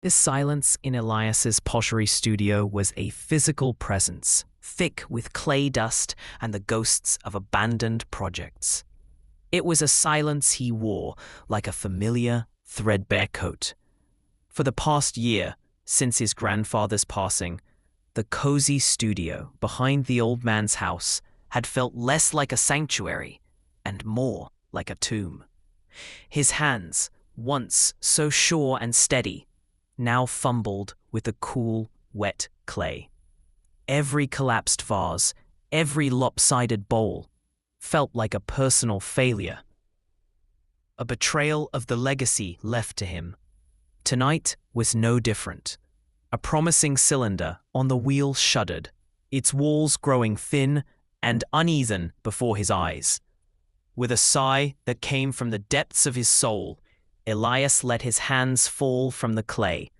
This silence in Elias's pottery studio was a physical presence, thick with clay dust and the ghosts of abandoned projects. It was a silence he wore like a familiar, threadbare coat. For the past year, since his grandfather's passing, the cozy studio behind the old man's house had felt less like a sanctuary and more like a tomb. His hands, once so sure and steady, now fumbled with the cool, wet clay. Every collapsed vase, every lopsided bowl, felt like a personal failure. A betrayal of the legacy left to him. Tonight was no different. A promising cylinder on the wheel shuddered, its walls growing thin and uneven before his eyes. With a sigh that came from the depths of his soul, Elias let his hands fall from the clay,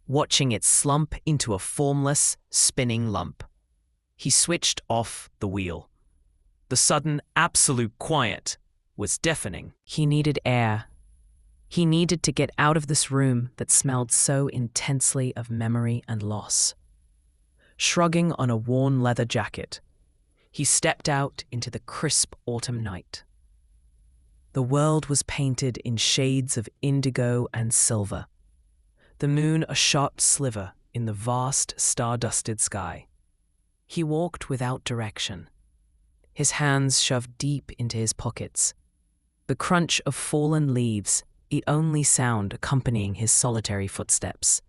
watching it slump into a formless, spinning lump. He switched off the wheel. The sudden, absolute quiet was deafening. He needed air. He needed to get out of this room that smelled so intensely of memory and loss. Shrugging on a worn leather jacket, he stepped out into the crisp autumn night. The world was painted in shades of indigo and silver, the moon a sharp sliver in the vast, star-dusted sky. He walked without direction, his hands shoved deep into his pockets, the crunch of fallen leaves the only sound accompanying his solitary footsteps.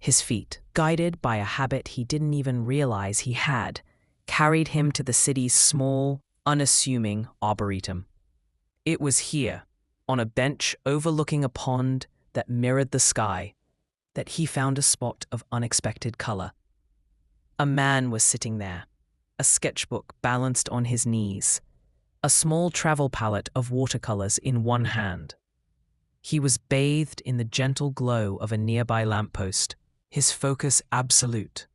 His feet, guided by a habit he didn't even realize he had, carried him to the city's small, unassuming arboretum. It was here, on a bench overlooking a pond that mirrored the sky, that he found a spot of unexpected color. A man was sitting there, a sketchbook balanced on his knees, a small travel palette of watercolors in one hand. He was bathed in the gentle glow of a nearby lamppost, his focus absolute.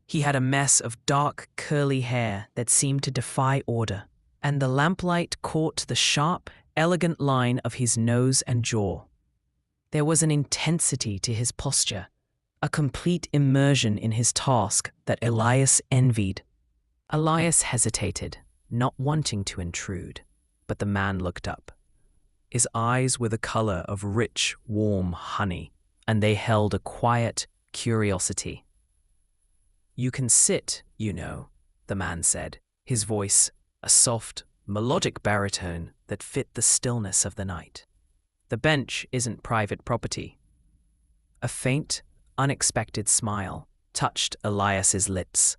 He had a mess of dark, curly hair that seemed to defy order, and the lamplight caught the sharp, elegant line of his nose and jaw. There was an intensity to his posture, a complete immersion in his task that Elias envied. Elias hesitated, not wanting to intrude, but the man looked up. His eyes were the color of rich, warm honey, and they held a quiet curiosity. "You can sit, you know," the man said, his voice a soft, melodic baritone that fit the stillness of the night. "The bench isn't private property." A faint, unexpected smile touched Elias's lips.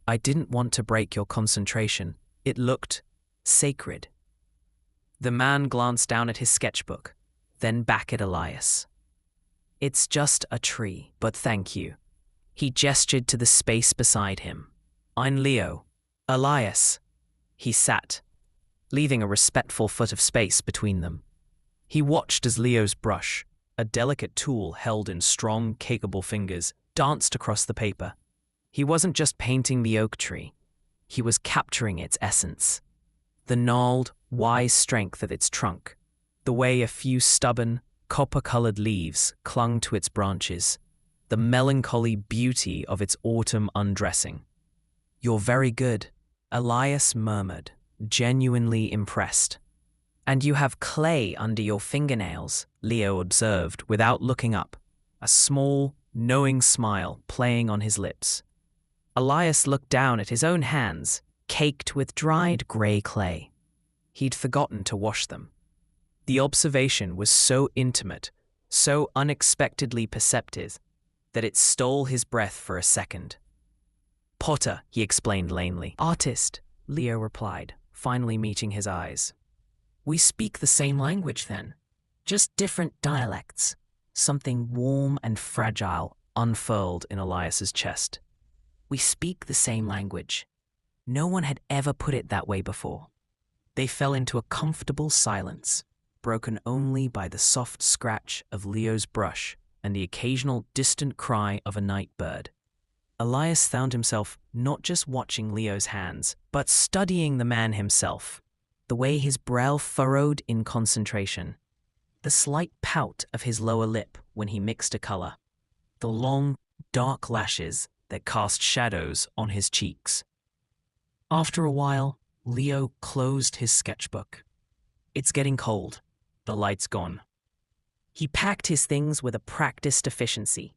"I didn't want to break your concentration. It looked sacred." The man glanced down at his sketchbook, then back at Elias. "It's just a tree, but thank you." He gestured to the space beside him. "I'm Leo." "Elias." He sat, leaving a respectful foot of space between them. He watched as Leo's brush, a delicate tool held in strong, capable fingers, danced across the paper. He wasn't just painting the oak tree. He was capturing its essence. The gnarled, wise strength of its trunk, the way a few stubborn, copper-colored leaves clung to its branches, the melancholy beauty of its autumn undressing. "You're very good," Elias murmured, genuinely impressed. "And you have clay under your fingernails," Leo observed without looking up, a small, knowing smile playing on his lips. Elias looked down at his own hands, caked with dried gray clay. He'd forgotten to wash them. The observation was so intimate, so unexpectedly perceptive, that it stole his breath for a second. "Potter," he explained lamely. "Artist," Leo replied, finally meeting his eyes. "We speak the same language then, just different dialects." Something warm and fragile unfurled in Elias's chest. "We speak the same language." No one had ever put it that way before. They fell into a comfortable silence, broken only by the soft scratch of Leo's brush and the occasional distant cry of a night bird. Elias found himself not just watching Leo's hands, but studying the man himself, the way his brow furrowed in concentration, the slight pout of his lower lip when he mixed a color, the long, dark lashes that cast shadows on his cheeks. After a while, Leo closed his sketchbook. It's getting cold. The light's gone. He packed his things with a practiced efficiency.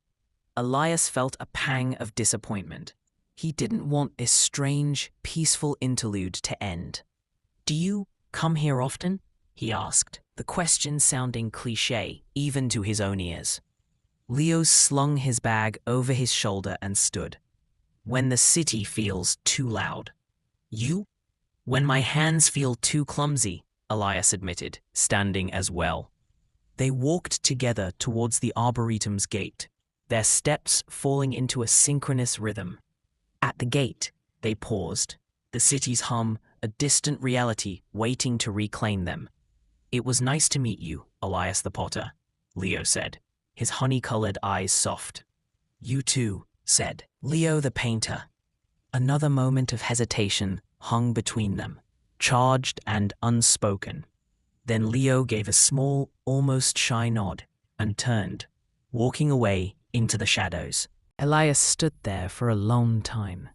Elias felt a pang of disappointment. He didn't want this strange, peaceful interlude to end. "Do you come here often?" he asked, the question sounding cliché even to his own ears. Leo slung his bag over his shoulder and stood. "When the city feels too loud." "You?" "When my hands feel too clumsy," Elias admitted, standing as well. They walked together towards the Arboretum's gate, their steps falling into a synchronous rhythm. At the gate, they paused, the city's hum a distant reality waiting to reclaim them. "It was nice to meet you, Elias the Potter," Leo said, his honey-colored eyes soft. "You too," said Leo the Painter. Another moment of hesitation hung between them, charged and unspoken. Then Leo gave a small, almost shy nod and turned, walking away into the shadows. Elias stood there for a long time,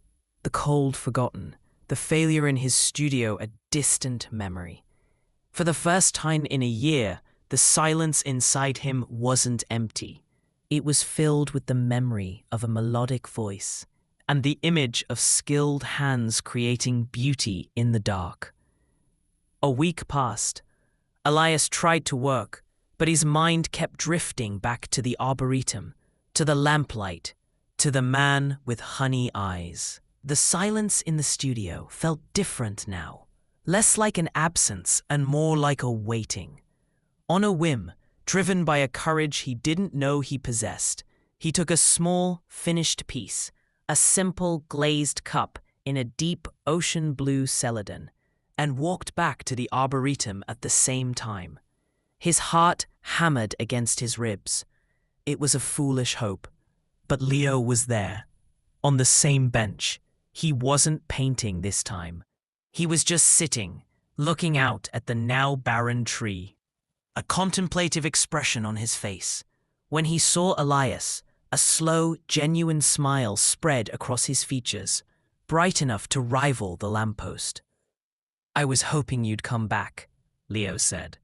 the cold forgotten, the failure in his studio a distant memory. For the first time in a year, the silence inside him wasn't empty. It was filled with the memory of a melodic voice and the image of skilled hands creating beauty in the dark. A week passed. Elias tried to work, but his mind kept drifting back to the Arboretum, to the lamplight, to the man with honey eyes. The silence in the studio felt different now, less like an absence and more like a waiting. On a whim, driven by a courage he didn't know he possessed, he took a small, finished piece, a simple glazed cup in a deep ocean blue celadon, and walked back to the Arboretum at the same time. His heart hammered against his ribs. It was a foolish hope, but Leo was there, on the same bench. He wasn't painting this time. He was just sitting, looking out at the now barren tree, a contemplative expression on his face. When he saw Elias, a slow, genuine smile spread across his features, bright enough to rival the lamppost. "I was hoping you'd come back," Leo said,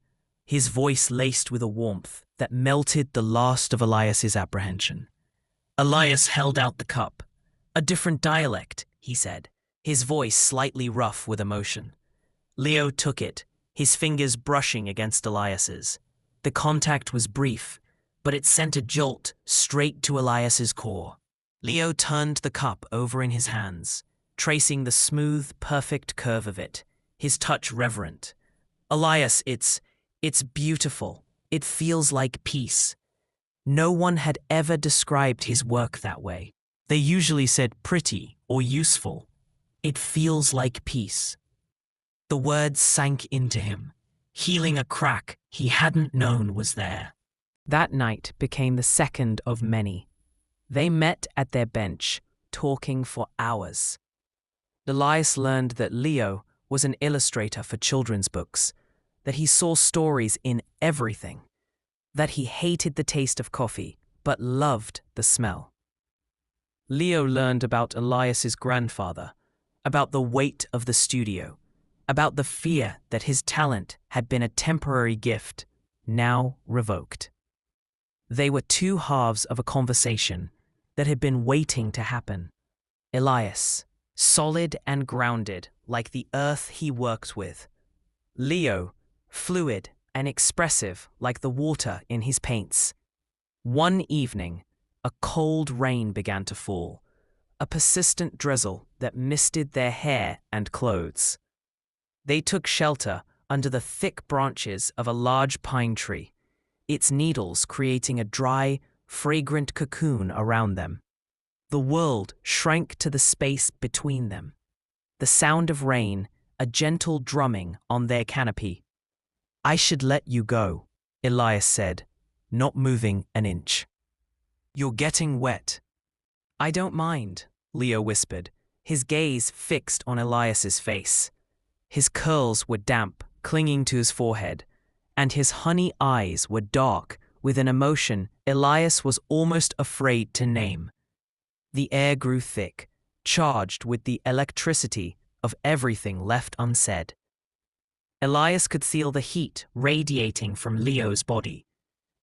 his voice laced with a warmth that melted the last of Elias's apprehension. Elias held out the cup. "A different dialect," he said, his voice slightly rough with emotion. Leo took it, his fingers brushing against Elias's. The contact was brief, but it sent a jolt straight to Elias's core. Leo turned the cup over in his hands, tracing the smooth, perfect curve of it, his touch reverent. "Elias, it's beautiful. It feels like peace." No one had ever described his work that way. They usually said pretty or useful. "It feels like peace." The words sank into him, healing a crack he hadn't known was there. That night became the second of many. They met at their bench, talking for hours. Elias learned that Leo was an illustrator for children's books, that he saw stories in everything, that he hated the taste of coffee but loved the smell. Leo learned about Elias's grandfather, about the weight of the studio, about the fear that his talent had been a temporary gift, now revoked. They were two halves of a conversation that had been waiting to happen. Elias, solid and grounded like the earth he worked with. Leo, fluid and expressive like the water in his paints. One evening, a cold rain began to fall, a persistent drizzle that misted their hair and clothes. They took shelter under the thick branches of a large pine tree, its needles creating a dry, fragrant cocoon around them. The world shrank to the space between them. The sound of rain, a gentle drumming on their canopy. "I should let you go," Elias said, not moving an inch. "You're getting wet." "I don't mind," Leo whispered, his gaze fixed on Elias's face. His curls were damp, clinging to his forehead, and his honey eyes were dark with an emotion Elias was almost afraid to name. The air grew thick, charged with the electricity of everything left unsaid. Elias could feel the heat radiating from Leo's body,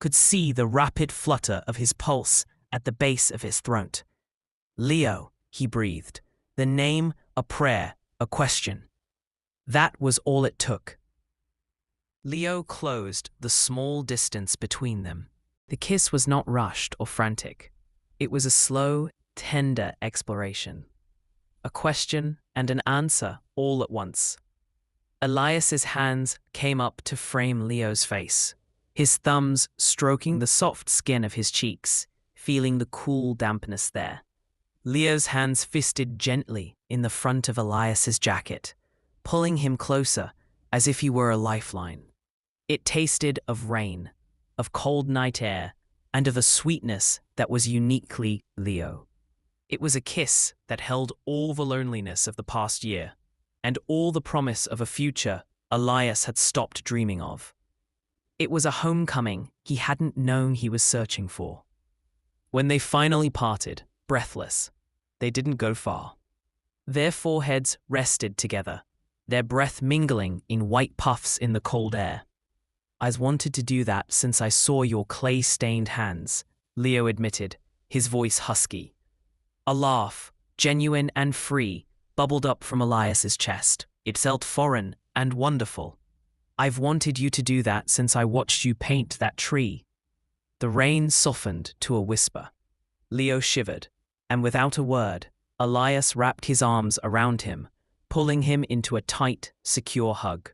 could see the rapid flutter of his pulse at the base of his throat. Leo, he breathed, the name, a prayer, a question. That was all it took. Leo closed the small distance between them. The kiss was not rushed or frantic. It was a slow, tender exploration. A question and an answer all at once. Elias's hands came up to frame Leo's face, his thumbs stroking the soft skin of his cheeks, feeling the cool dampness there. Leo's hands fisted gently in the front of Elias's jacket, pulling him closer as if he were a lifeline. It tasted of rain, of cold night air, and of a sweetness that was uniquely Leo. It was a kiss that held all the loneliness of the past year, and all the promise of a future Elias had stopped dreaming of. It was a homecoming he hadn't known he was searching for. When they finally parted, breathless, they didn't go far. Their foreheads rested together, their breath mingling in white puffs in the cold air. "I've wanted to do that since I saw your clay-stained hands," Leo admitted, his voice husky. A laugh, genuine and free, bubbled up from Elias's chest. It felt foreign and wonderful. "I've wanted you to do that since I watched you paint that tree." The rain softened to a whisper. Leo shivered, and without a word, Elias wrapped his arms around him, pulling him into a tight, secure hug.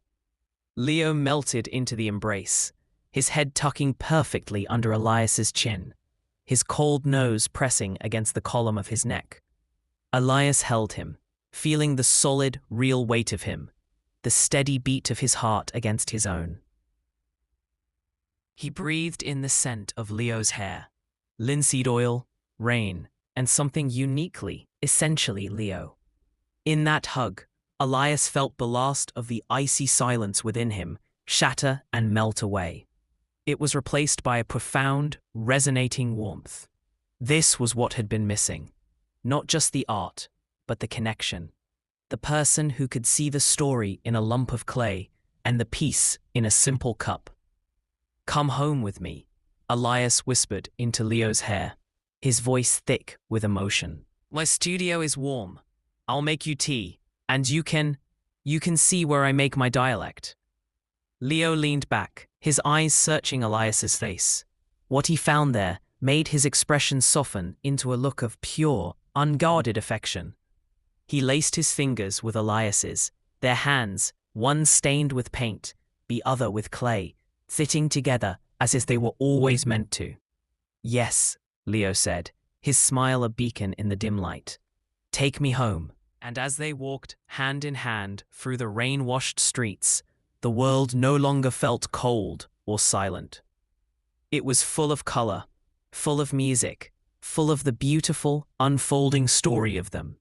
Leo melted into the embrace, his head tucking perfectly under Elias's chin, his cold nose pressing against the column of his neck. Elias held him, feeling the solid, real weight of him, the steady beat of his heart against his own. He breathed in the scent of Leo's hair, linseed oil, rain, and something uniquely, essentially Leo. In that hug, Elias felt the last of the icy silence within him shatter and melt away. It was replaced by a profound, resonating warmth. This was what had been missing. Not just the art, but the connection. The person who could see the story in a lump of clay and the peace in a simple cup. "Come home with me," Elias whispered into Leo's hair, his voice thick with emotion. "My studio is warm. I'll make you tea, and you can see where I make my dialect." Leo leaned back, his eyes searching Elias's face. What he found there made his expression soften into a look of pure, unguarded affection. He laced his fingers with Elias's, their hands, one stained with paint, the other with clay, fitting together as if they were always meant to. "Yes," Leo said, his smile a beacon in the dim light. "Take me home." And as they walked hand in hand through the rain-washed streets, the world no longer felt cold or silent. It was full of color, full of music, full of the beautiful, unfolding story of them.